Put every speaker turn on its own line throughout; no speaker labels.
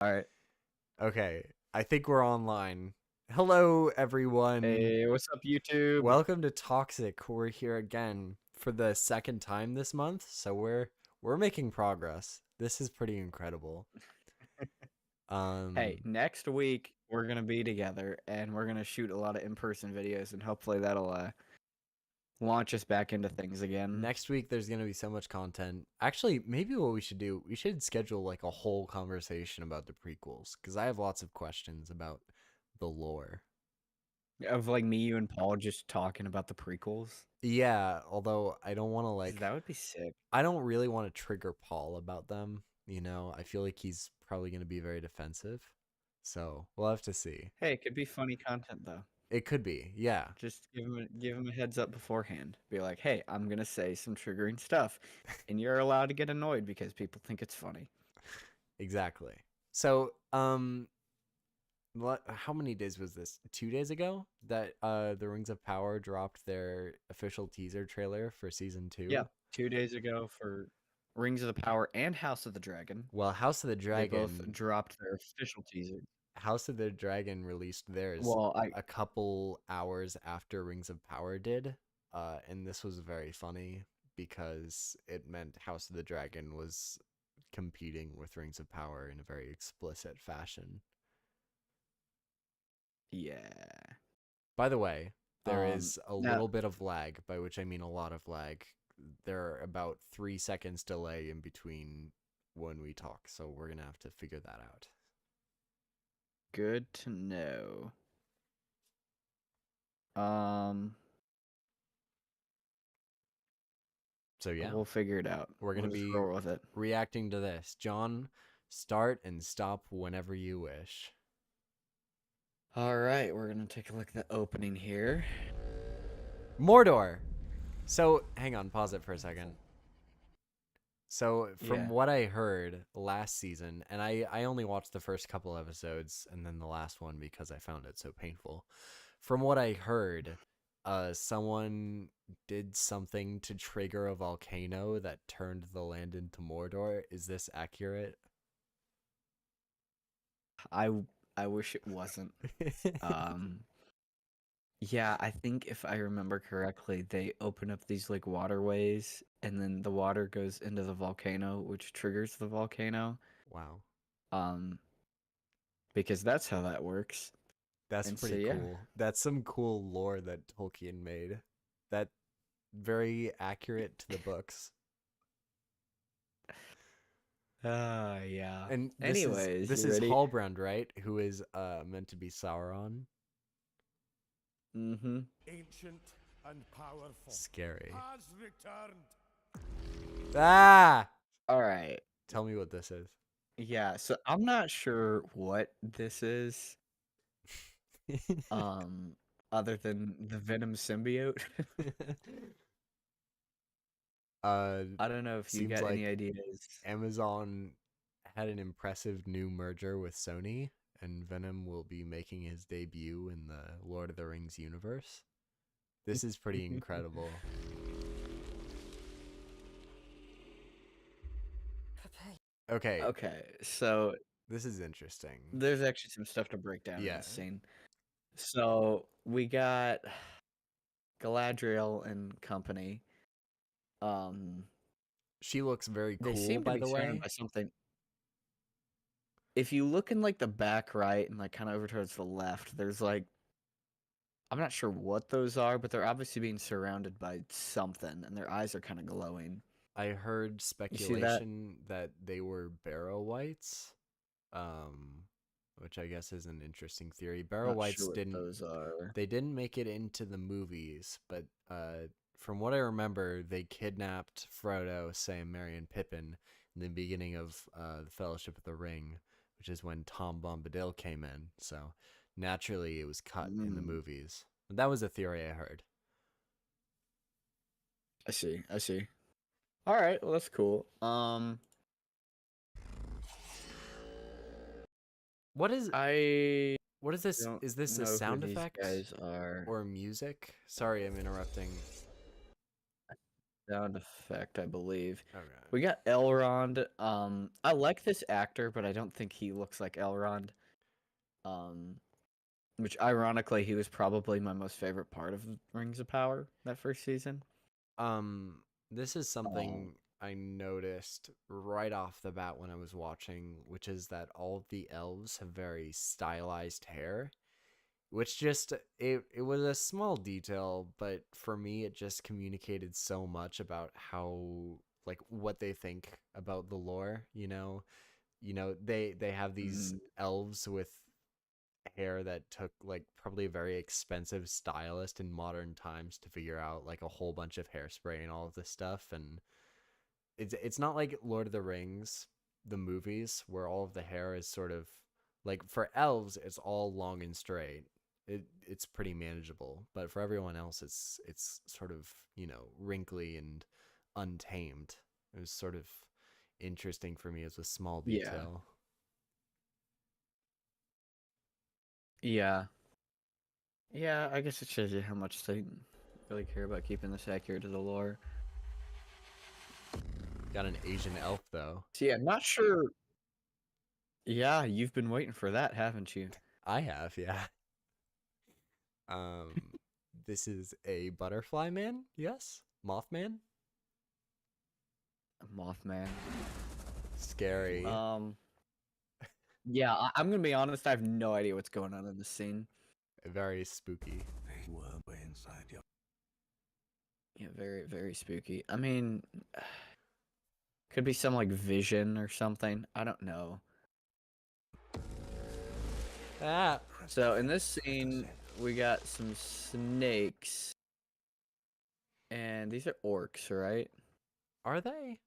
All right.
Okay, I think we're online. Hello, everyone.
Hey, what's up, YouTube?
Welcome to Toxic. We're here again for the second time this month, so we're making progress. This is pretty incredible.
Hey,
Um,
next week we're gonna be together and we're gonna shoot a lot of in-person videos, and hopefully that'll launch us back into things again.
Next week there's gonna be so much content. Actually, maybe what we should do, we should schedule like a whole conversation about the prequels because I have lots of questions about the lore.
Of like me, you, and Paul just talking about the prequels.
Yeah, although I don't want to
'Cause that would be sick.
I don't really want to trigger Paul about them. I feel like he's probably going to be very defensive. So we'll have to see.
Hey, it could be funny content though.
It could be. Yeah,
Just give him a heads up beforehand. Be like, hey, I'm gonna say some triggering stuff, and you're allowed to get annoyed because people think it's funny.
exactly. So, how many days was this? 2 days ago that the Rings of Power dropped their official teaser trailer for season
Yeah,
2.
2 days ago for Rings of the Power and House of the Dragon.
Well,
They both dropped their official teaser.
House of the Dragon released theirs
Well, I
a couple hours after Rings of Power did. And this was very funny because it meant House of the Dragon was competing with Rings of Power in a very explicit fashion.
yeah.
By the way, there
Um
is a
now
little bit of lag, by which I mean a lot of lag. There are about 3 seconds delay in between when we talk, so we're gonna have to figure that out.
good to know. Um
So yeah,
we'll figure it out.
we're
We'll
gonna
just
be
roll with it.
reacting to this. John, start and stop whenever you wish.
All right, we're going to take a look at the opening here.
Mordor. So, hang on, pause it for a second. So, from
Yeah.
what I heard last season, and I only watched the first couple episodes and then the last one because I found it so painful. From what I heard, someone did something to trigger a volcano that turned the land into Mordor. Is this accurate?
I I wish it wasn't. Um yeah, I think if I remember correctly, they open up these like waterways and then the water goes into the volcano, which triggers the volcano.
Wow.
Um because that's how that works.
That's
And so
pretty
yeah.
cool. That's some cool lore that Tolkien made. That very accurate to the books.
Yeah.
And this is
Anyways,
this
you
is
ready?
Halbrand, right? Who is meant to be Sauron.
Mm-hmm.
Ancient and powerful,
Scary.
has returned.
Ah!
All right.
Tell me what this is.
Yeah, so I'm not sure what this is, um, other than the Venom symbiote.
uh
I don't know if you
Seems
got any
like
ideas.
Amazon had an impressive new merger with Sony, and Venom will be making his debut in the Lord of the Rings universe. This is pretty incredible. Okay,
Okay, so
this is interesting.
there's actually some stuff to break down in
Yeah,
this scene. So we got Galadriel and company. Um,
she looks very
they
cool,
seem to
by
be
the
surrounded
way.
by something. If you look in like the back right and like kind of over towards the left, there's like I'm not sure what those are, but they're obviously being surrounded by something, and their eyes are kind of glowing.
I heard
You see that?
speculation that they were Barrow Whites, um, which I guess is an interesting theory. Barrow
Not sure
Whites
what
didn't
those are.
they didn't make it into the movies, but from what I remember, they kidnapped Frodo, Sam, Merry, and Pippin in the beginning of the Fellowship of the Ring, which is when Tom Bombadil came in. So naturally, it was cut in the
Mm,
movies. But that was a theory I heard.
I see. I see. All right. Well, that's cool.
What is
I
what is this?
don't
Is this a
know who
sound
these
effect
guys are.
or music? Sorry, I'm interrupting.
sound effect, I believe.
Okay.
We got Elrond. I like this actor, but I don't think he looks like Elrond. Um, which ironically, he was probably my most favorite part of Rings of Power that first season.
Um, this is
Um,
something I noticed right off the bat when I was watching, which is that all of the elves have very stylized hair, which just it was a small detail, but for me it just communicated so much about how like what they think about the lore, you know. They have these
mm,
elves with hair that took like probably a very expensive stylist in modern times to figure out like a whole bunch of hairspray and all of this stuff. And it's not like Lord of the Rings the movies where all of the hair is sort of like for elves it's all long and straight. It's pretty manageable, but for everyone else it's sort of, wrinkly and untamed. It was sort of interesting for me as a small
yeah,
detail.
yeah, yeah. I guess it shows you how much they really care about keeping this accurate to the lore.
Got an Asian elf though.
So yeah, not sure. Yeah, you've been waiting for that, haven't you?
I have, yeah. Um, this is a butterfly man, yes? Mothman?
Mothman.
Scary.
Yeah, I'm gonna be honest. I have no idea what's going on in this scene.
Very spooky.
Yeah, very, very spooky. I mean, could be some like vision or something. I don't know.
Ah!
So in this scene, we got some snakes, and these are orcs, right?
Are they?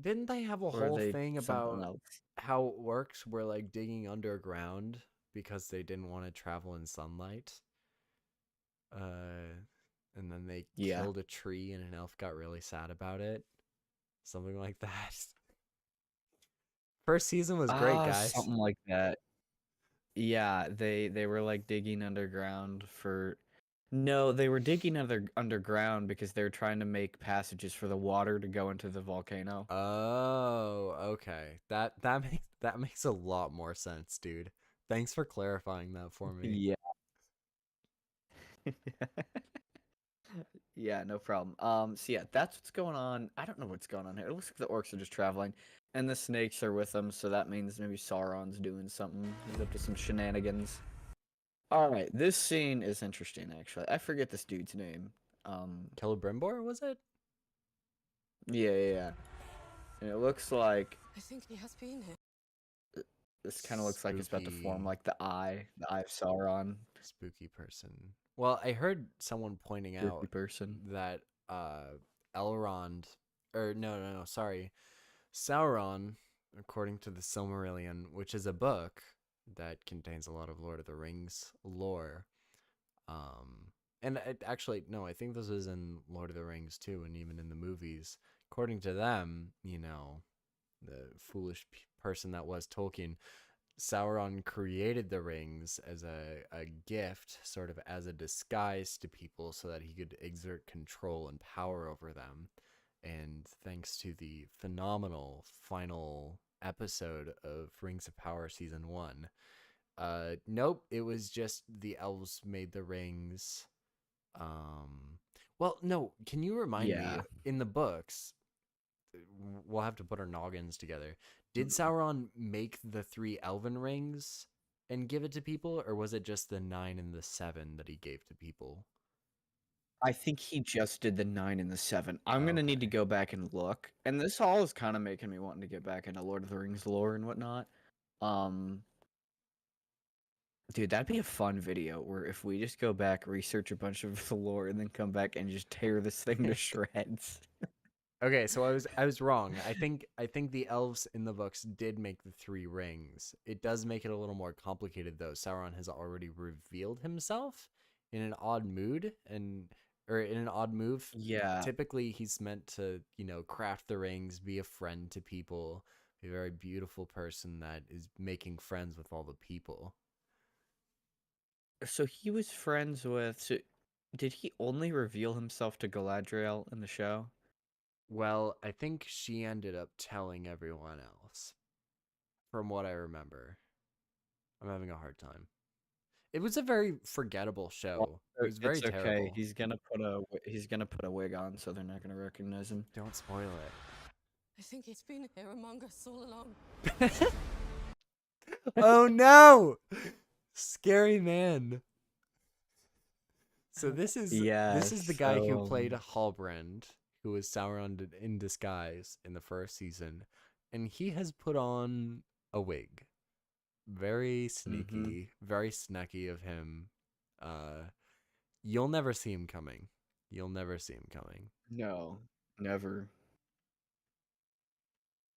Didn't they have a
Or are
whole
they
thing
something
about
else?
how orcs were like digging underground because they didn't want to travel in sunlight? Uh, and then they
Yeah.
killed a tree and an elf got really sad about it. Something like that. First season was great, guys.
Something like that. Yeah, they were like digging underground for. No, they were digging underground because they were trying to make passages for the water to go into the volcano.
Oh, okay. That makes a lot more sense, dude. Thanks for clarifying that for me.
Yeah. Yeah, no problem. So yeah, that's what's going on. I don't know what's going on here. It looks like the orcs are just traveling, and the snakes are with them, so that means maybe Sauron's doing something. He's up to some shenanigans. All right, this scene is interesting, actually. I forget this dude's name.
Celebrimbor, was it?
Yeah. And it looks like
I think he has been here.
this kind of looks like it's about to form
Spooky,
like the eye of Sauron.
spooky person. Well, I heard someone pointing
Spooky
out
person.
that Elrond, or no, sorry, Sauron, according to the Silmarillion, which is a book that contains a lot of Lord of the Rings lore. And actually, no, I think this is in Lord of the Rings too, and even in the movies. According to them, the foolish person that was Tolkien, Sauron created the rings as a gift, sort of as a disguise to people so that he could exert control and power over them. And thanks to the phenomenal final episode of Rings of Power Season 1, nope, it was just the elves made the rings. Well, no, can you remind me
Yeah.
in the books? We'll have to put our noggins together. Did Sauron make the 3 elven rings and give it to people, or was it just the 9 and the 7 that he gave to people?
I think he just did the 9 and the 7. I'm gonna need to
Okay.
go back and look. And this all is kind of making me wanting to get back into Lord of the Rings lore and whatnot. Um, Dude, that'd be a fun video where if we just go back, research a bunch of the lore, and then come back and just tear this thing to shreds.
Okay, so I was wrong. I think the elves in the books did make the 3 rings. It does make it a little more complicated though. Sauron has already revealed himself in an odd mood or in an odd move.
Yeah.
Typically he's meant to, craft the rings, be a friend to people, be a very beautiful person that is making friends with all the people.
So he was friends with. So did he only reveal himself to Galadriel in the show?
Well, I think she ended up telling everyone else, from what I remember. I'm having a hard time. It was a very forgettable show. It was very
It's okay.
terrible.
He's gonna put a wig on, so they're not gonna recognize him.
Don't spoil it.
I think he's been here among us all along.
Oh no! Scary man. So this is the guy who played Halbrand, who was Sauron in disguise in the first season, and he has put on a wig. Very sneaky, very snacky of him. You'll never see him coming. You'll never see him coming.
No, never.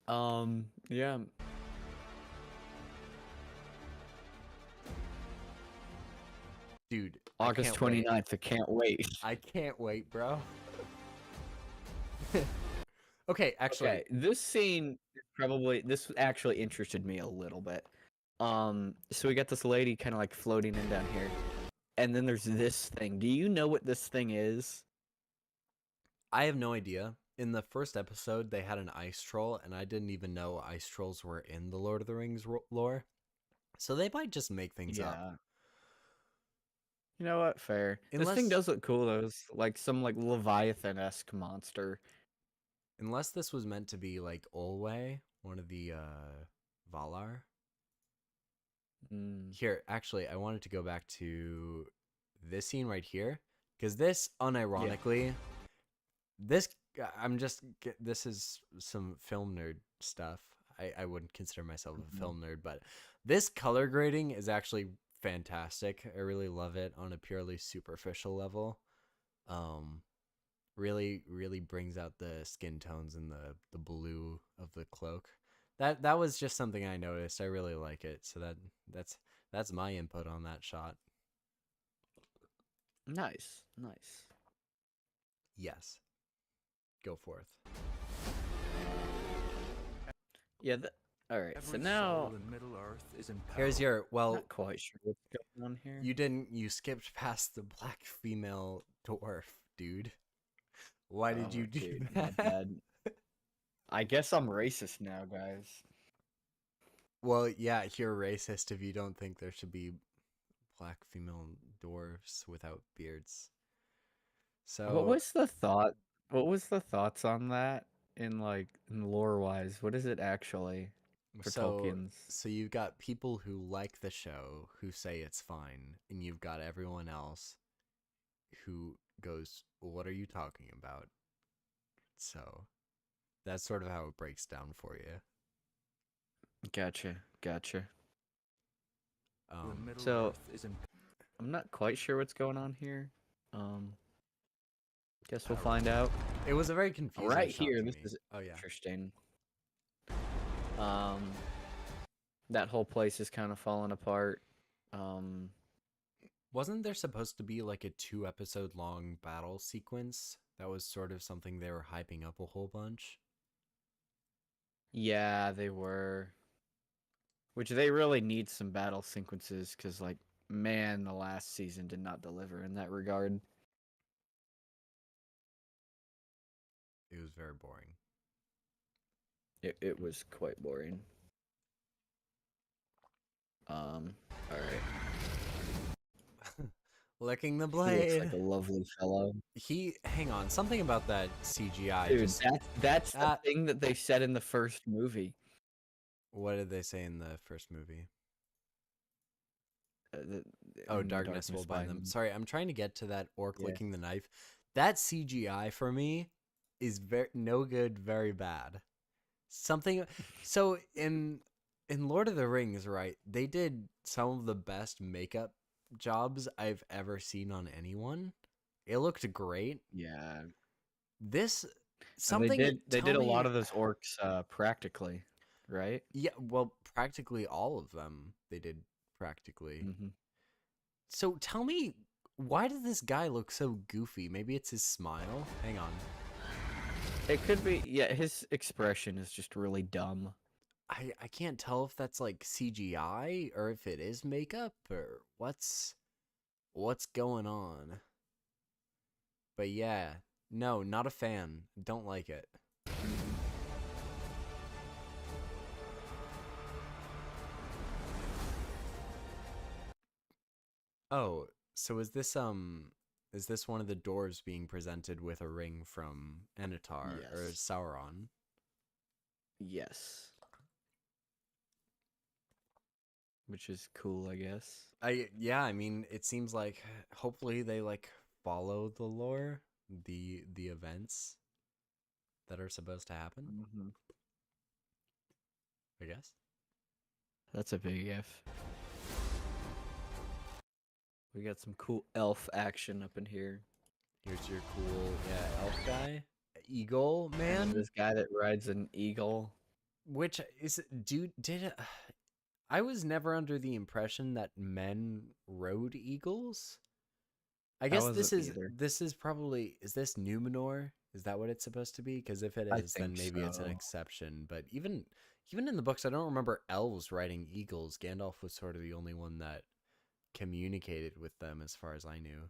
Yeah.
Dude,
August 29th. I can't wait.
I can't wait, bro. Okay, actually,
Okay, this actually interested me a little bit. So we got this lady kind of like floating in down here, and then there's this thing. Do you know what this thing is?
I have no idea. In the first episode, they had an ice troll, and I didn't even know ice trolls were in the Lord of the Rings lore. So they might just make things up.
You know what? Fair. This thing
Unless-
does look cool though. It's like some like Leviathan-esque monster.
Unless this was meant to be like Olwe, one of the Valar.
Mm.
Here, actually, I wanted to go back to this scene right here, because this, unironically, this is some film nerd stuff. I wouldn't consider myself a film nerd, but this color grading is actually fantastic. I really love it on a purely superficial level. Really brings out the skin tones and the blue of the cloak. That was just something I noticed. I really like it. So that's my input on that shot.
Nice.
Yes. Go forth.
Yeah. All right. So
Every
now,
soul in Middle Earth is in
Here's
peril.
your
I'm not quite sure what's going on here.
you skipped past the black female dwarf, dude. Why did you do
dude, my
that?
bad. I guess I'm racist now, guys.
Well, yeah, you're racist if you don't think there should be black female dwarves without beards. So
What was the thought? What was the thoughts on that in lore wise? What is it actually for Tolkien's?
So you've got people who like the show who say it's fine, and you've got everyone else who goes, "What are you talking about?" So that's sort of how it breaks down for you.
Gotcha.
When Middle
So-
Earth is in
I'm not quite sure what's going on here. Guess we'll find out.
It was a very confusing
Right
shot
here,
to
this
me.
is
Oh yeah.
interesting. That whole place is kind of falling apart.
Wasn't there supposed to be like a 2-episode long battle sequence? That was sort of something they were hyping up a whole bunch.
Yeah, they were. Which they really need some battle sequences because, like, man, the last season did not deliver in that regard.
It was very boring.
It was quite boring. All right.
Licking the
He
blade.
looks like a lovely fellow.
Hang on, something about that CGI.
Dude,
just,
that's
that-
the thing that they said in the first movie.
what did they say in the first movie?
In
Darkness will bind them. Sorry, I'm trying to get to that orc
Yeah.
licking the knife. That CGI for me is no good, very bad. Something. So in Lord of the Rings, right? They did some of the best makeup jobs I've ever seen on anyone. It looked great.
Yeah.
This
And
something
they did
tell
a lot
me-
of those orcs practically, right?
Yeah, well, practically all of them they did practically.
Mm-hmm.
So tell me, why does this guy look so goofy? Maybe it's his smile. Hang on.
It could be. Yeah, his expression is just really dumb.
I can't tell if that's like CGI or if it is makeup or what's going on. But yeah, no, not a fan. Don't like it. Oh, so is this one of the dwarves being presented with a ring from Anatar or
Yes.
Sauron?
Yes. Which is cool, I guess.
I mean, it seems like hopefully they like follow the lore, the events that are supposed to happen,
Mm-hmm.
I guess.
That's a big if. We got some cool elf action up in here.
Here's your cool, yeah, elf guy. Eagle
And
man,
this guy that rides an eagle.
which is dude did I was never under the impression that men rode eagles. I
I
guess
wasn't either.
this is probably, is this Numenor? Is that what it's supposed to be? Because if it
I
is, then
think
maybe it's an
so.
exception. But even in the books, I don't remember elves riding eagles. Gandalf was sort of the only one that communicated with them, as far as I knew.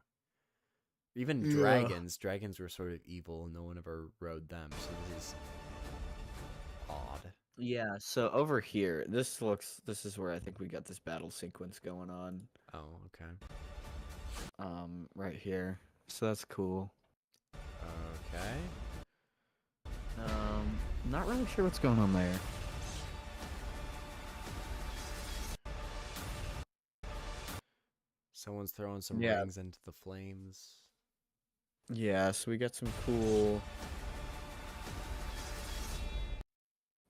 Even
Yeah.
dragons were sort of evil, and no one ever rode them. So this is odd.
Yeah, so over here, this is where I think we got this battle sequence going on.
Oh, okay.
Right here. So that's cool.
Okay.
Not really sure what's going on there.
Someone's throwing some
Yeah.
rings into the flames.
Yeah, so we got some cool.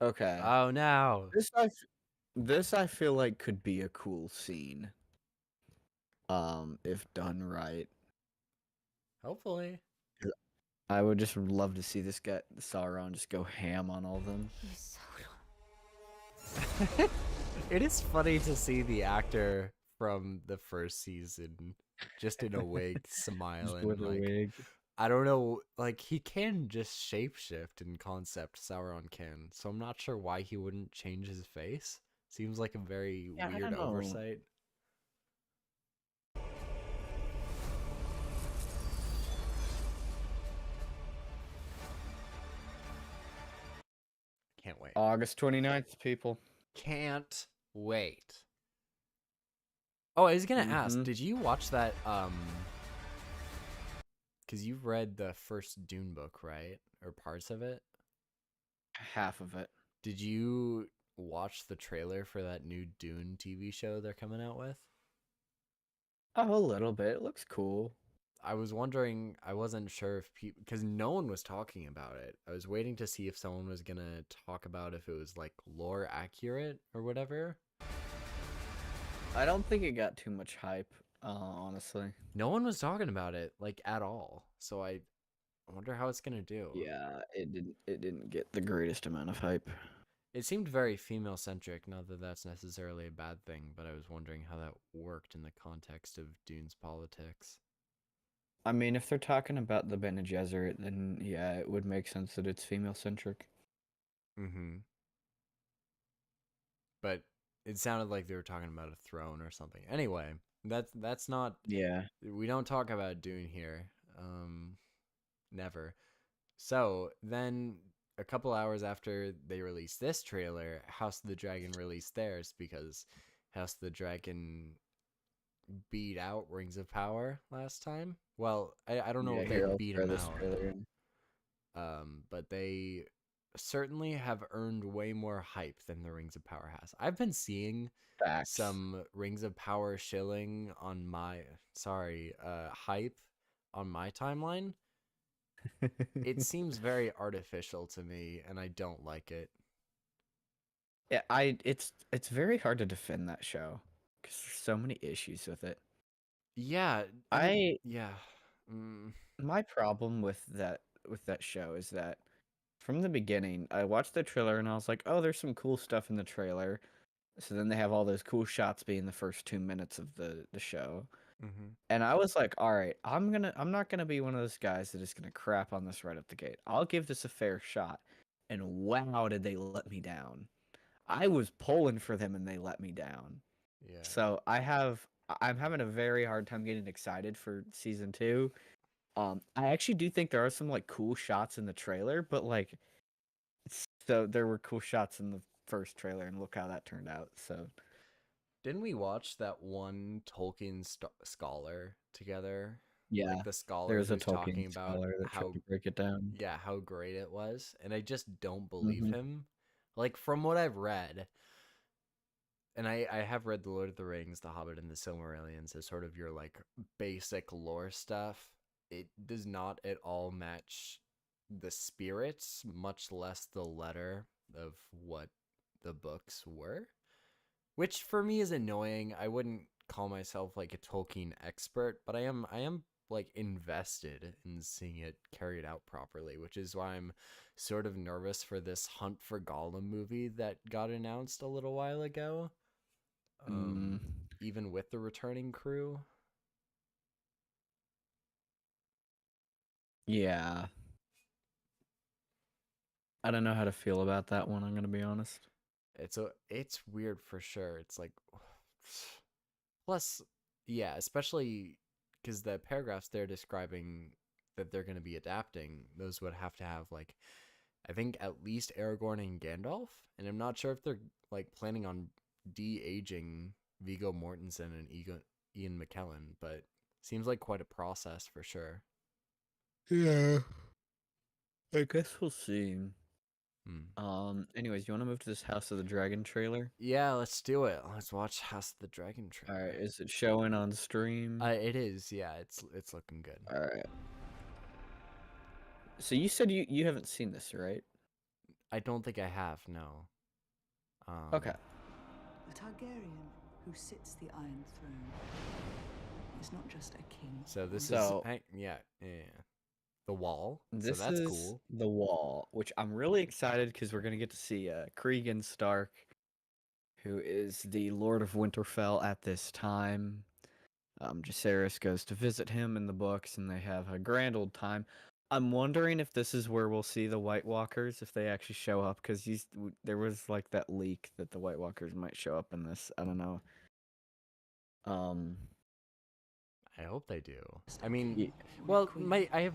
Okay.
Oh no!
This I feel like could be a cool scene. If done right.
Hopefully.
I would just love to see this guy Sauron just go ham on all of them.
He's so
It is funny to see the actor from the first season just in a wig smiling.
With a
Like,
wig.
I don't know, like he can just shapeshift in concept, Sauron can. So I'm not sure why he wouldn't change his face. Seems like a very
Yeah, I
weird
don't know.
oversight. Can't wait.
August 29th, people.
Can't wait. Oh, I was gonna ask,
Mhm.
did you watch that because you've read the first Dune book, right? Or parts of it?
Half of it.
Did you watch the trailer for that new Dune TV show they're coming out with?
Oh, a little bit. It looks cool.
I was wondering, I wasn't sure if people, because no one was talking about it. I was waiting to see if someone was gonna talk about if it was like lore accurate or whatever.
I don't think it got too much hype, honestly.
No one was talking about it like at all. So I wonder how it's gonna do.
Yeah, it didn't get the greatest amount of hype.
It seemed very female centric, not that that's necessarily a bad thing, but I was wondering how that worked in the context of Dune's politics.
I mean, if they're talking about the Bene Gesserit, then yeah, it would make sense that it's female centric.
Mm-hmm. But it sounded like they were talking about a throne or something. Anyway, that's not,
Yeah.
we don't talk about Dune here. Never. So then a couple hours after they released this trailer, House of the Dragon released theirs because House of the Dragon beat out Rings of Power last time. Well, I don't know
Yeah,
if
here,
they
I'll
beat
throw
him
this
out.
trailer in.
But they certainly have earned way more hype than the Rings of Power has. I've been seeing
Facts.
some Rings of Power shilling on my hype on my timeline. It seems very artificial to me, and I don't like it.
Yeah, it's very hard to defend that show because there's so many issues with it.
Yeah, yeah.
My problem with that show is that from the beginning, I watched the trailer and I was like, "Oh, there's some cool stuff in the trailer." So then they have all those cool shots being the first 2 minutes of the show.
Mm-hmm.
And I was like, all right, I'm not gonna be one of those guys that is gonna crap on this right at the gate. I'll give this a fair shot. And wow, did they let me down. I was pulling for them and they let me down.
Yeah.
So I'm having a very hard time getting excited for season 2 I actually do think there are some like cool shots in the trailer, but like, so there were cool shots in the first trailer, and look how that turned out. So
Didn't we watch that one Tolkien scholar together?
yeah,
Like the scholar
there's a
who's talking
Tolkien
about
scholar that tried
how
to break it down.
yeah, how great it was, and I just don't believe
Mhm.
him. Like from what I've read, and I have read The Lord of the Rings, The Hobbit, and The Silmarillion as sort of your like basic lore stuff. It does not at all match the spirits, much less the letter of what the books were. Which for me is annoying. I wouldn't call myself like a Tolkien expert, but I am like invested in seeing it carried out properly, which is why I'm sort of nervous for this Hunt for Gollum movie that got announced a little while ago.
Mm,
Even with the returning crew.
yeah, I don't know how to feel about that one. I'm gonna be honest.
It's weird for sure. It's like plus yeah, especially because the paragraphs they're describing that they're going to be adapting, those would have to have like I think at least Aragorn and Gandalf, and I'm not sure if they're like planning on de-aging Viggo Mortensen and Ian McKellen, but seems like quite a process for sure.
Yeah, I guess we'll see. Anyways, you want to move to this House of the Dragon trailer?
Yeah, let's do it. Let's watch House of the Dragon
All
trailer.
right, is it showing on stream?
It is. Yeah, it's looking good.
All right. So you said you haven't seen this, right?
I don't think I have. No.
Okay.
The Targaryen who sits the Iron Throne is not just a king.
So this
So-
is yeah. The Wall.
This
so that's
is
cool.
The Wall, which I'm really excited because we're gonna get to see Cregan Stark, who is the Lord of Winterfell at this time. Jacaerys goes to visit him in the books, and they have a grand old time. I'm wondering if this is where we'll see the White Walkers, if they actually show up, because there was like that leak that the White Walkers might show up in this. I don't know.
I hope they do. I mean,
Ye-
well, I have.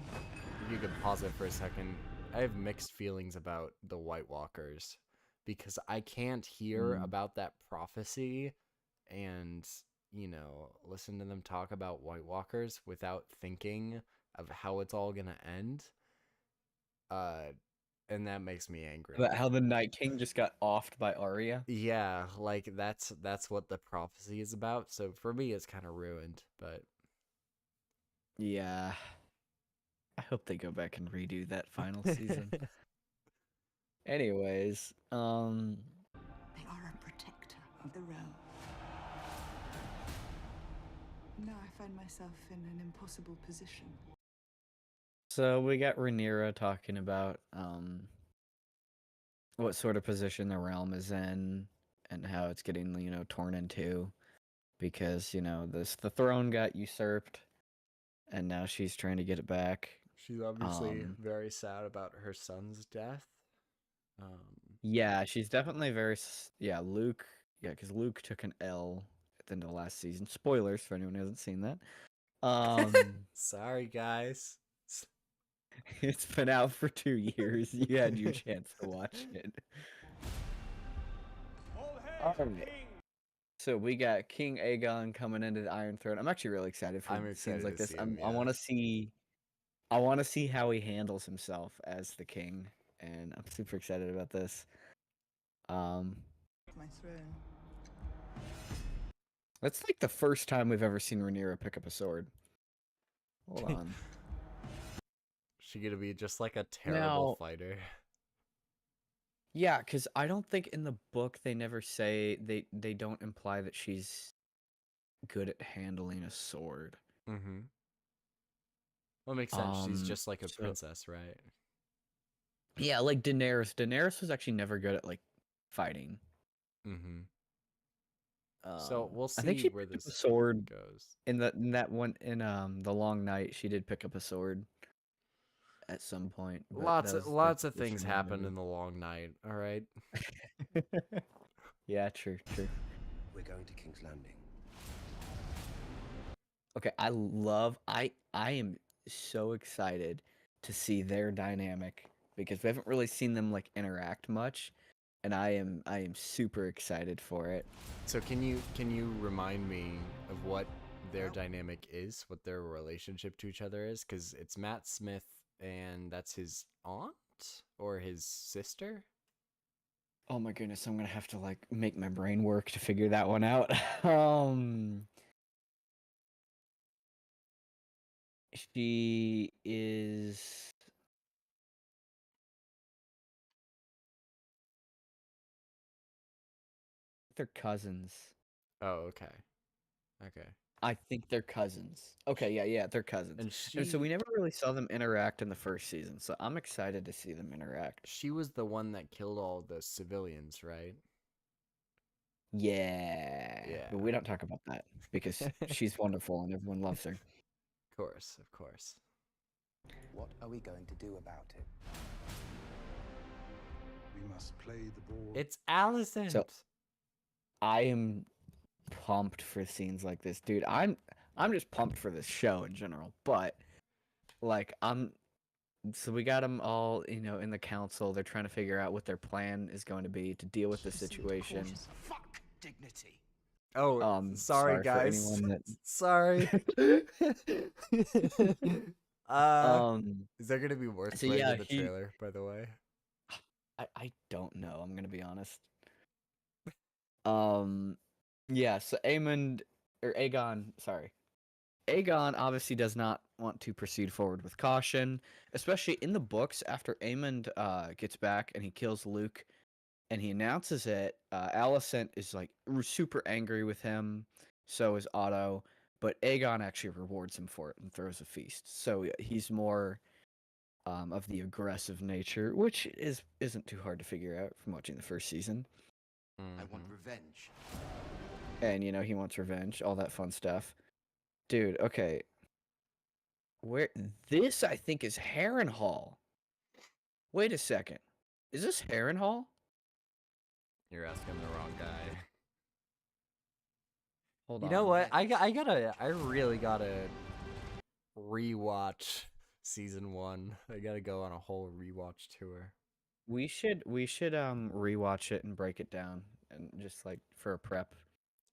You can pause it for a second. I have mixed feelings about the White Walkers because I can't hear
Mm.
about that prophecy and listen to them talk about White Walkers without thinking of how it's all gonna end. And that makes me angry.
About how the Night King just got offed by Arya.
Yeah, like that's what the prophecy is about. So for me, it's kind of ruined. But
Yeah. I hope they go back and redo that final season. Anyways,
They are a protector of the realm. Now I find myself in an impossible position.
so we got Rhaenyra talking about what sort of position the realm is in and how it's getting, torn in two because, the throne got usurped and now she's trying to get it back.
she's obviously
Um,
very sad about her son's death.
Yeah, she's definitely Luke, because Luke took an L at the end of the last season. Spoilers for anyone who hasn't seen that.
Sorry, guys.
It's been out for 2 years. You had your chance to watch it. Alright. So we got King Aegon coming into the Iron Throne. I'm actually really excited for
I'm
scenes
excited
like
to
this.
see him,
I
yeah.
want to see how he handles himself as the king, and I'm super excited about this.
My throne.
That's like the first time we've ever seen Rhaenyra pick up a sword. Hold on.
She gonna be just like a terrible
Now-
fighter.
Yeah, because I don't think in the book they never say they don't imply that she's good at handling a sword.
Mm-hmm. Well, makes sense. She's just like a
so-
princess, right?
Yeah, like Daenerys. Daenerys was actually never good at like fighting.
Mm-hmm. So we'll
I think
see
she
where
picked up
this
a sword
goes.
in that one in the Long Night. She did pick up a sword at some point. but
Lots
that
of
was
lots
the
of things
tradition
happened
movie.
in the Long Night. All right.
Yeah, true.
We're going to King's Landing.
Okay, I am so excited to see their dynamic because we haven't really seen them like interact much, and I am super excited for it.
So can you remind me of what their dynamic is, what their relationship to each other is? Because it's Matt Smith, and that's his aunt or his sister.
Oh my goodness, I'm gonna have to like make my brain work to figure that one out. um, she is. They're cousins.
Oh, okay, okay.
I think they're cousins. Okay, yeah, they're cousins.
And
And so we
she
never really saw them interact in the first season, so I'm excited to see them interact.
she was the one that killed all the civilians, right?
Yeah.
Yeah.
But we don't talk about that because she's wonderful and everyone loves her.
Of course, of course.
What are we going to do about it?
We must play the ball.
It's Allison.
So- I am pumped for scenes like this, dude. I'm just pumped for this show in general, but like so we got them all, in the council. They're trying to figure out what their plan is going to be to deal with the
She seemed
situation.
cautious.
Fuck dignity.
Oh,
sorry
sorry
for
guys.
anyone that-
Sorry. Is there gonna be more
so
swearing
yeah,
in the trailer, by the way?
I don't know. I'm gonna be honest. Yeah. So Aegon. Sorry, Aegon obviously does not want to proceed forward with caution, especially in the books. After Aemond gets back and he kills Luke, and he announces it, Alicent is like super angry with him. So is Otto, but Aegon actually rewards him for it and throws a feast. So he's more of the aggressive nature, which isn't too hard to figure out from watching the first season.
I want
Mhm.
revenge.
And he wants revenge, all that fun stuff. Dude, okay. Where this I think is Harrenhal. Wait a second. Is this Harrenhal?
You're asking the wrong guy.
Hold
You
on.
know what? I really gotta rewatch season 1. I gotta go on a whole rewatch tour.
We should rewatch it and break it down and just like for a prep.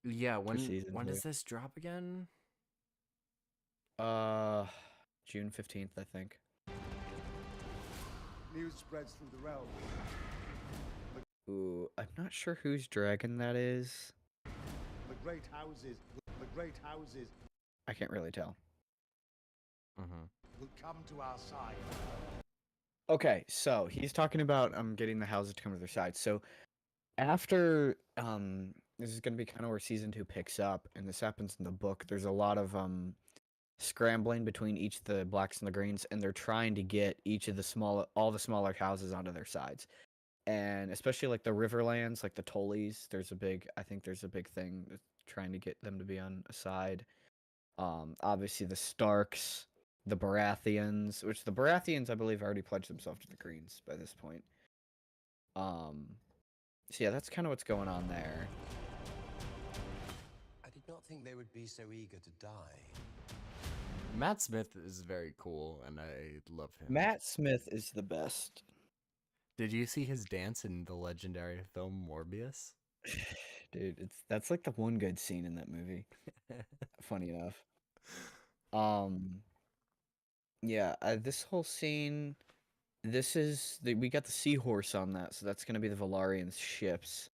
Yeah, when
season
when
2.
does this drop again?
June 15th, I think.
News spreads through the realm.
Ooh, I'm not sure whose dragon that is.
The great houses
I can't really tell.
Mm-hmm.
will come to our side.
Okay, so he's talking about getting the houses to come to their side. So after this is gonna be kind of where season 2 picks up, and this happens in the book. There's a lot of scrambling between each of the blacks and the greens, and they're trying to get all the smaller houses onto their sides. And especially like the Riverlands, like the Tullys, I think there's a big thing with trying to get them to be on a side. Obviously the Starks, the Baratheons, which the Baratheons I believe already pledged themselves to the Greens by this point. So yeah, that's kind of what's going on there.
I did not think they would be so eager to die.
Matt Smith is very cool, and I love him.
Matt Smith is the best.
Did you see his dance in the legendary film Morbius?
Dude, that's like the one good scene in that movie. Funny enough. Yeah, this whole scene, we got the seahorse on that, so that's gonna be the Valarian's ships.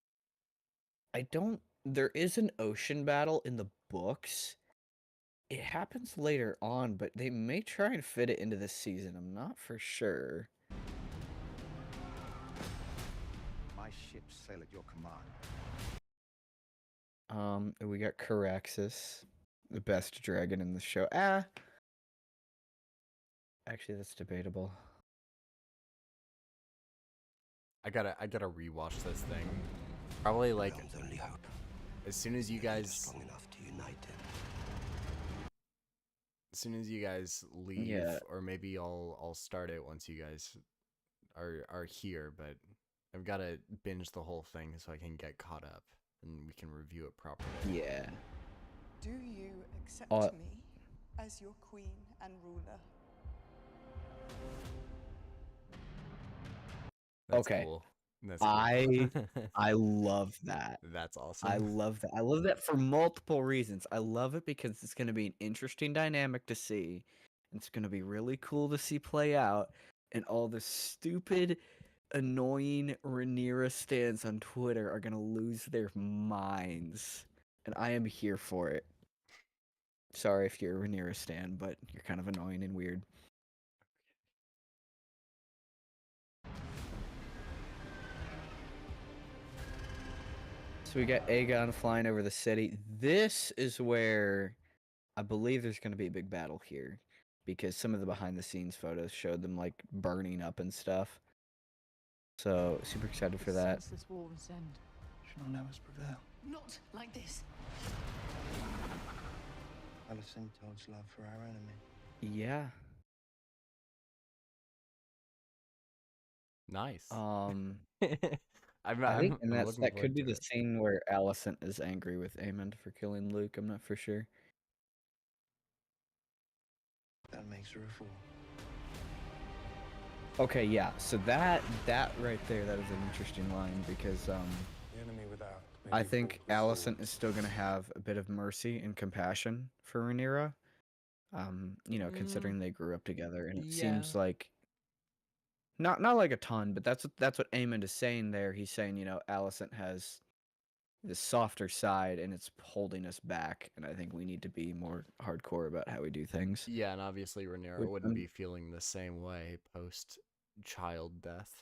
There is an ocean battle in the books. It happens later on, but they may try and fit it into this season. I'm not for sure.
My ships sail at your command.
We got Caraxes, the best dragon in the show. Actually, that's debatable.
I gotta rewatch this thing. Probably like
Realm's only hope.
as soon as you
If you're
guys
strong enough to unite it.
as soon as you guys leave,
Yeah.
or maybe I'll start it once you guys are here. But I've got to binge the whole thing so I can get caught up and we can review it properly.
Yeah.
Do you accept
Uh,
me as your queen and ruler?
That's
Okay.
cool. That's cool.
I love that.
That's
I
awesome.
love that. I love that for multiple reasons. I love it because it's going to be an interesting dynamic to see. It's going to be really cool to see play out. And all the stupid, annoying Rhaenyra stands on Twitter are going to lose their minds. And I am here for it. Sorry if you're a Rhaenyra stan, but you're kind of annoying and weird. So we got Aegon flying over the city. This is where I believe there's going to be a big battle here, because some of the behind the scenes photos showed them like burning up and stuff. So super excited for that.
Senseless war's end.
Shall never prevail.
Not like this.
Alicent told love for our enemy.
Yeah.
Nice.
I think, and
I'm
that's
looking
that could
forward
be
to
the
it.
scene where Alicent is angry with Aemond for killing Luke. I'm not for sure.
That makes her a fool.
Okay, yeah. So that right there, that is an interesting line because
The enemy without.
I think Alicent is still gonna have a bit of mercy and compassion for Rhaenyra. Considering they grew up together, and it seems
Yeah.
like not like a ton, but that's what Aemond is saying there. He's saying, Alicent has this softer side, and it's holding us back, and I think we need to be more hardcore about how we do things.
Yeah, and obviously Rhaenyra
Which
wouldn't be feeling the same way post child death.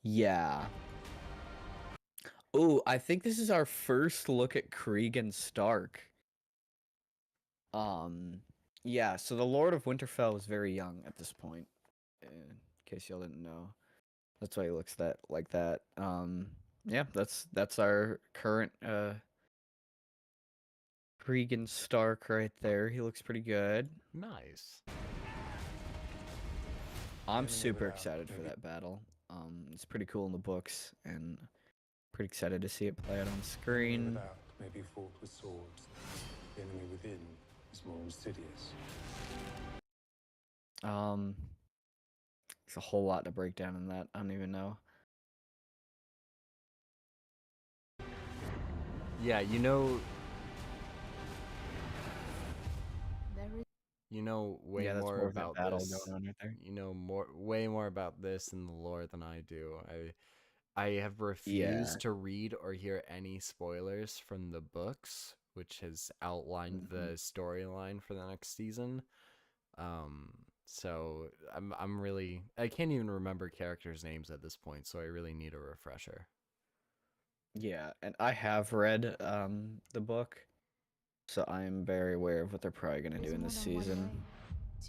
Yeah. Oh, I think this is our first look at Cregan Stark. Yeah, so the Lord of Winterfell is very young at this point, in case y'all didn't know. That's why he looks like that. Yeah, that's our current Cregan Stark right there. He looks pretty good.
Nice.
I'm
Enemy
super
without,
excited for
maybe.
that battle. It's pretty cool in the books, and pretty excited to see it play out on screen.
Without may be fought with swords. The enemy within is more insidious.
There's a whole lot to break down in that. I don't even know.
Yeah,
There is
way
Yeah, that's
more
more of that
about
battle
this.
going on right there.
Way more about this in the lore than I do. I have refused
Yeah.
to read or hear any spoilers from the books, which has outlined the storyline for the next season. So I can't even remember characters' names at this point, so I really need a refresher.
Yeah, and I have read the book, so I am very aware of what they're probably gonna do in this season.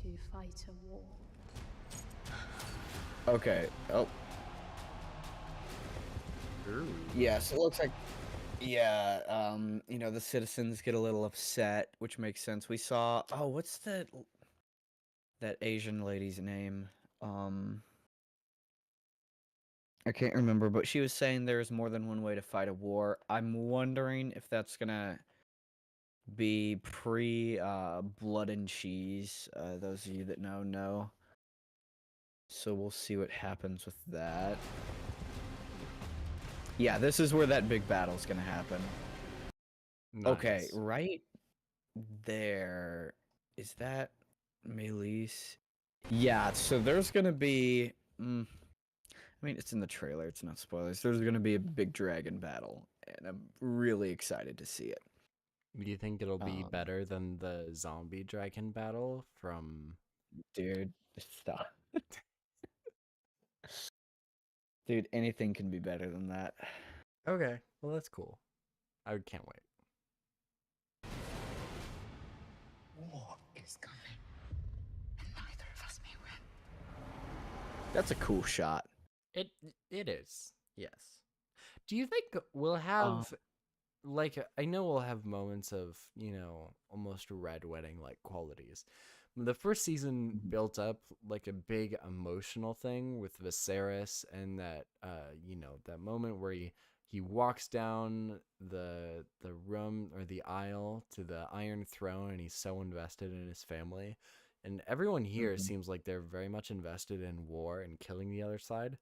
To fight a war.
Okay. Oh. Yeah, so it looks like the citizens get a little upset, which makes sense. We saw what's that Asian lady's name? I can't remember, but she was saying there's more than one way to fight a war. I'm wondering if that's gonna be pre Blood and Cheese. Those of you that know. So we'll see what happens with that. Yeah, this is where that big battle's gonna happen. Okay,
Nice.
right there. Is that Meleese? Yeah, so there's gonna be I mean, it's in the trailer, it's not spoilers. There's gonna be a big dragon battle, and I'm really excited to see it.
Do you think it'll be
Um,
better than the zombie dragon battle from...
Dude, stop. Dude, anything can be better than that.
Okay, well that's cool. I can't wait.
War is coming, and neither of us may win.
That's a cool shot.
It is. Yes. Do you think we'll have I know we'll have moments of, almost red wedding like qualities. The first season built up like a big emotional thing with Viserys and that that moment where he walks down the room or the aisle to the Iron Throne and he's so invested in his family. And everyone here
Mhm.
seems like they're very much invested in war and killing the other side.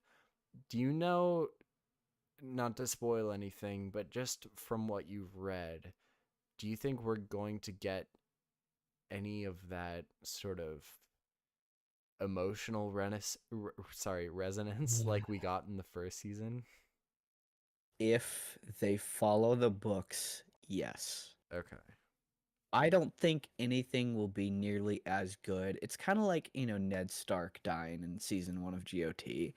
Do you know, not to spoil anything, but just from what you've read, do you think we're going to get any of that sort of emotional resonance like we got in the first season?
If they follow the books, yes.
Okay.
I don't think anything will be nearly as good. It's kind of like, Ned Stark dying in season 1 of GOT.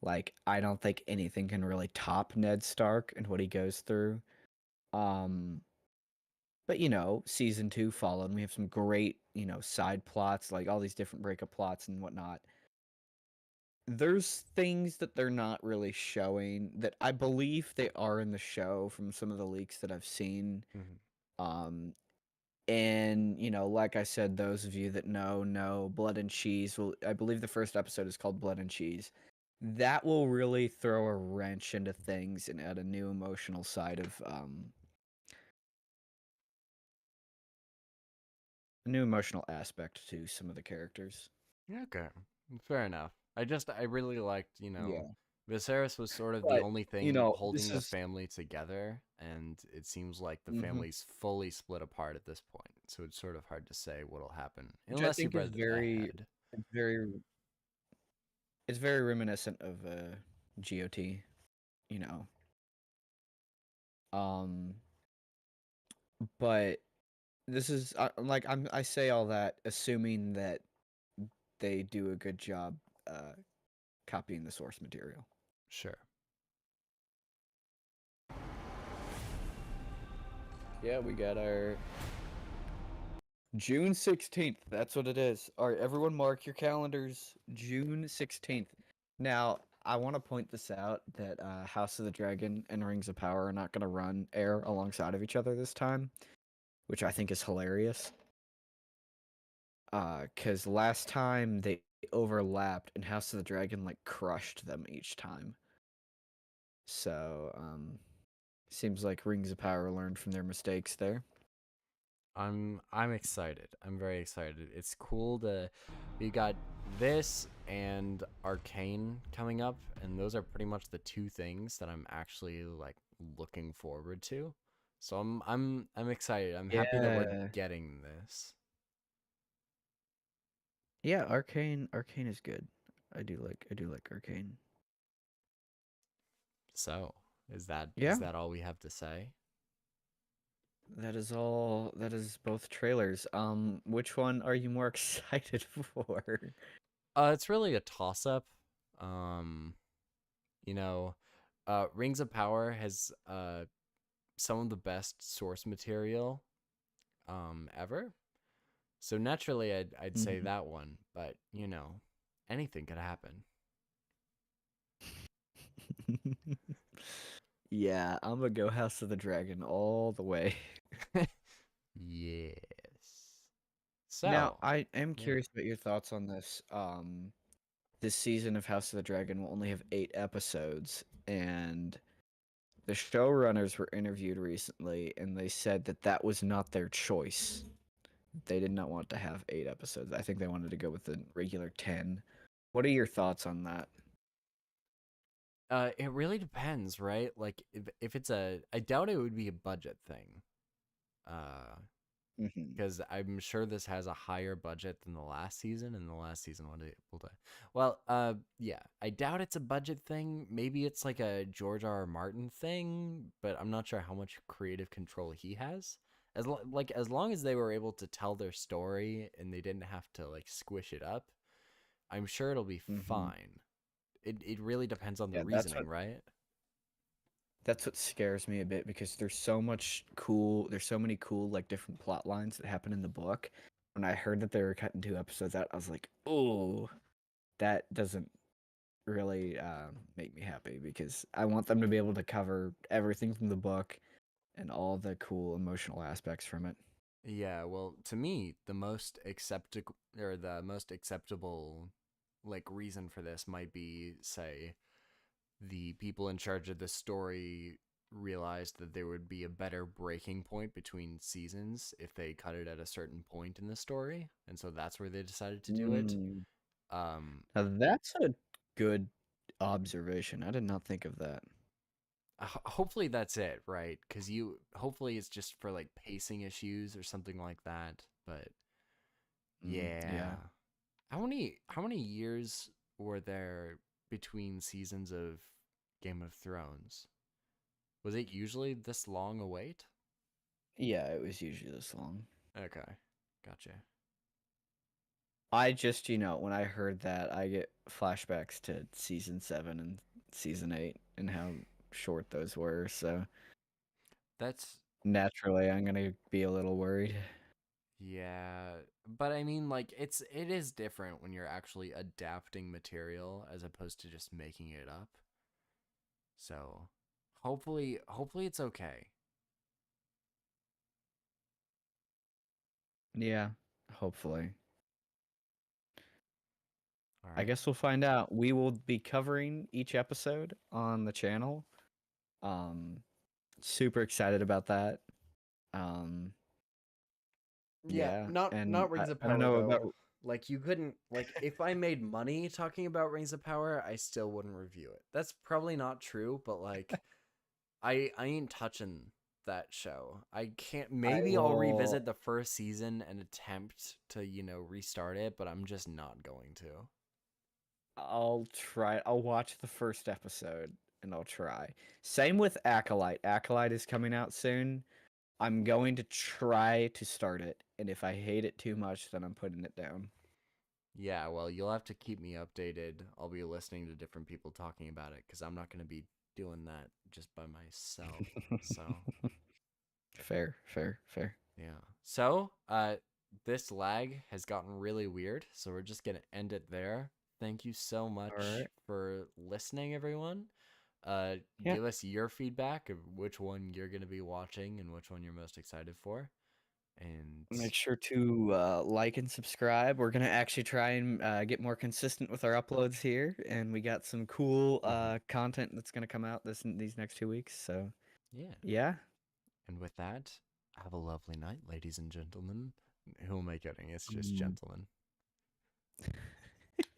Like, I don't think anything can really top Ned Stark and what he goes through. Um, but season 2 followed, and we have some great, side plots, like all these different breakup plots and whatnot. There's things that they're not really showing that I believe they are in the show from some of the leaks that I've seen.
Mhm.
Um, and like I said, those of you that know Blood and Cheese will. I believe the first episode is called Blood and Cheese. That will really throw a wrench into things and add a new emotional side of a new emotional aspect to some of the characters.
Okay. Fair enough. I really liked,
Yeah,
Viserys was sort of the
but
only thing holding
this
the
is
family together, and it seems like the
mhm,
family's fully split apart at this point. So it's sort of hard to say what'll happen
which I
unless
think
you've
is
read ahead.
very it's very reminiscent of GOT. You know, um, but this is I say all that assuming that they do a good job uh, copying the source material.
Sure.
Yeah, we got our June 16th. That's what it is. All right, everyone mark your calendars. June 16th. Now, I want to point this out that House of the Dragon and Rings of Power are not going to air alongside of each other this time, which I think is hilarious. Cuz last time they overlapped and House of the Dragon like crushed them each time. So, seems like Rings of Power learned from their mistakes there.
I'm excited. I'm very excited. It's cool to we got this and Arcane coming up, and those are pretty much the two things that I'm actually like looking forward to. So I'm excited. I'm happy that we're
Yeah.
getting this.
Yeah, Arcane is good. I do like Arcane.
So, is
Yeah.
that all we have to say?
That is all. That is both trailers. Which one are you more excited for?
It's really a toss up. Um, you know, Rings of Power has some of the best source material ever. So naturally, I'd say
Mhm.
that one, but anything could happen.
Yeah, I'm gonna go House of the Dragon all the way.
Yes.
Now,
So,
I am
yeah.
curious about your thoughts on this. This season of House of the Dragon will only have 8 episodes, and the showrunners were interviewed recently, and they said that that was not their choice. They did not want to have 8 episodes. I think they wanted to go with the regular 10. What are your thoughts on that?
It really depends, right? Like if it's I doubt it would be a budget thing. Uh,
Hmm.
because I'm sure this has a higher budget than the last season, and the last season was able to. Well, yeah, I doubt it's a budget thing. Maybe it's like a George R. R. Martin thing, but I'm not sure how much creative control he has. As long as they were able to tell their story and they didn't have to like squish it up, I'm sure it'll be
Hmm.
fine. It really depends on the
Yeah,
reasoning, right?
that's what scares me a bit because there's so many cool like different plot lines that happen in the book. When I heard that they were cutting 2 episodes out, I was like, "Oh, that doesn't really make me happy because I want them to be able to cover everything from the book and all the cool emotional aspects from it."
Yeah, well, to me, the most acceptable like reason for this might be, say, the people in charge of the story realized that there would be a better breaking point between seasons if they cut it at a certain point in the story, and so that's where they decided to do it.
Mm.
Now,
That's a good observation. I did not think of that.
hopefully that's it, right? Because hopefully it's just for like pacing issues or something like that. But yeah. How many years were there between seasons of Game of Thrones? Was it usually this long a wait?
Yeah, it was usually this long.
Okay, gotcha.
I just, when I heard that, I get flashbacks to season 7 and season 8 and how short those were. So
That's
naturally, I'm gonna be a little worried.
yeah, but I mean, like it is different when you're actually adapting material as opposed to just making it up. So hopefully it's okay.
Yeah, hopefully.
All
I
right.
guess we'll find out. We will be covering each episode on the channel. Super excited about that. Yeah, and
Not Rings of
I don't
Power
know
though.
about.
Like you couldn't like if I made money talking about Rings of Power, I still wouldn't review it. That's probably not true, but like I ain't touching that show. I can't
I
maybe I'll
will.
revisit the first season and attempt to, restart it, but I'm just not going to.
I'll try. I'll watch the first episode and I'll try. Same with Acolyte. Acolyte is coming out soon. I'm going to try to start it, and if I hate it too much, then I'm putting it down.
Yeah, well, you'll have to keep me updated. I'll be listening to different people talking about it cuz I'm not going to be doing that just by myself. So,
Fair, fair, fair.
yeah. So, this lag has gotten really weird, so we're just going to end it there. Thank you so much
Alright.
for listening, everyone.
Yeah.
Give us your feedback of which one you're going to be watching and which one you're most excited for. And
Make sure to like and subscribe. We're gonna actually try and get more consistent with our uploads here, and we got some cool content that's gonna come out these next 2 weeks. So
yeah.
yeah,
And with that, have a lovely night, ladies and gentlemen. Who am I kidding? It's just
Mm.
gentlemen.